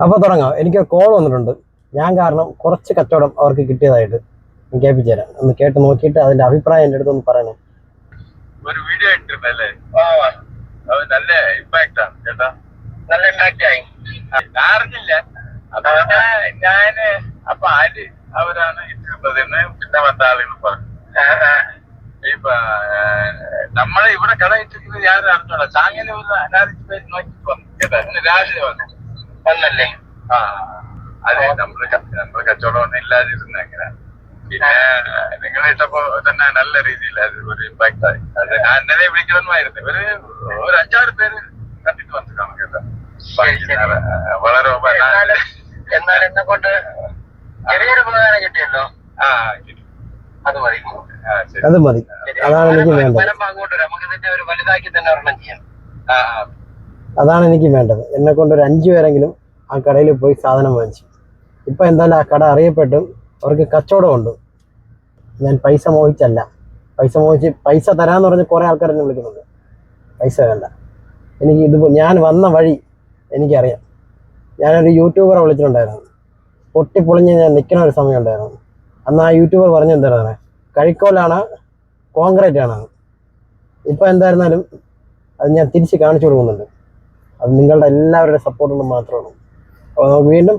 അപ്പോൾ തുടങ്ങാം. എനിക്ക് കോൾ വന്നിട്ടുണ്ട്. ഞാൻ കാരണം കുറച്ച് കച്ചവടം അവർക്ക് കിട്ടിയതായിട്ട് കേൾപ്പിച്ചു തരാം. ഒന്ന് കേട്ട് നോക്കിയിട്ട് അതിന്റെ അഭിപ്രായം എൻ്റെ അടുത്തൊന്ന് പറയണം. ഒരു വീഡിയോ ഇട്ടിരുന്നല്ലേ? അത് നല്ല ഇമ്പാക്ട് ആണ് കേട്ടോ. നല്ല ഇമ്പാക്ട് ആയി. അറിഞ്ഞില്ല. അപ്പൊ ഞാന് അപ്പൊ ആര് അവരാണ് ഇട്ടിരുന്നതെന്ന് പിന്നെ വന്ന ആളുകൾ പറഞ്ഞു. ഇപ്പൊ നമ്മളെ ഇവിടെ കട ഇട്ടിരിക്കുന്നത് ഞാനും അറിഞ്ഞോളാം. ചാങ്ങല ഒരു അനാലിസ് പേര് നോക്കിട്ട് വന്നു കേട്ടോ. ഇന്ന് രാവിലെ വന്നല്ലേ? ആ, അതെ. നമ്മള് കച്ചവടം ഒന്നും ഇല്ലാതിരുന്ന എങ്ങനെ. പിന്നെ നിങ്ങളെ ഇട്ടപ്പോ തന്നെ നല്ല രീതിയിൽ അത് ഒരു ഇമ്പാക്ട് ആയി. അത് ഞാൻ ഇന്നലെ വിളിക്കണമെന്നായിരുന്നു. ഒരു 5-6 പേര് കണ്ടിട്ട് വന്നു കാണും കേട്ടോ. വളരെ എന്നാൽ എന്നെ കൊണ്ട് ചെറിയൊരു ഉപകാരം കിട്ടിയല്ലോ. ആ, അത് മതി. അത് മതി. അതാണ് എനിക്ക് വേണ്ടത്. അങ്ങോട്ട് നമുക്ക് ഇതിന്റെ ഒരു വലുതാക്കി തന്നെ ഒരെണ്ണം ചെയ്യാം. അതാണ് എനിക്ക് വേണ്ടത്. എന്നെ കൊണ്ട് ഒരു 5 പേരെങ്കിലും ആ കടയിൽ പോയി സാധനം വാങ്ങിച്ചു. ഇപ്പൊ എന്തായാലും ആ കട അറിയപ്പെട്ടും അവർക്ക് കച്ചവടമുണ്ട്. ഞാൻ പൈസ മോഹിച്ചല്ല. പൈസ തരാന്ന് പറഞ്ഞ് കുറെ ആൾക്കാർ എന്നെ വിളിക്കുന്നുണ്ട്. പൈസ വേണ്ട എനിക്ക്. ഞാൻ വന്ന വഴി എനിക്കറിയാം. ഞാനൊരു യൂട്യൂബറെ വിളിച്ചിട്ടുണ്ടായിരുന്നു. പൊട്ടിപ്പൊളിഞ്ഞ് ഞാൻ നിൽക്കുന്ന ഒരു സമയം ഉണ്ടായിരുന്നു. അന്ന് ആ യൂട്യൂബർ പറഞ്ഞ എന്താണ്, കഴിക്കോലാണ് കോൺക്രീറ്റ് ആണ്. ഇപ്പൊ എന്തായിരുന്നാലും അത് ഞാൻ തിരിച്ച് കാണിച്ചു കൊടുക്കുന്നുണ്ട്. അത് നിങ്ങളുടെ എല്ലാവരുടെ സപ്പോർട്ട് കൊണ്ട് മാത്രമാണ്. അപ്പോൾ നമുക്ക് വീണ്ടും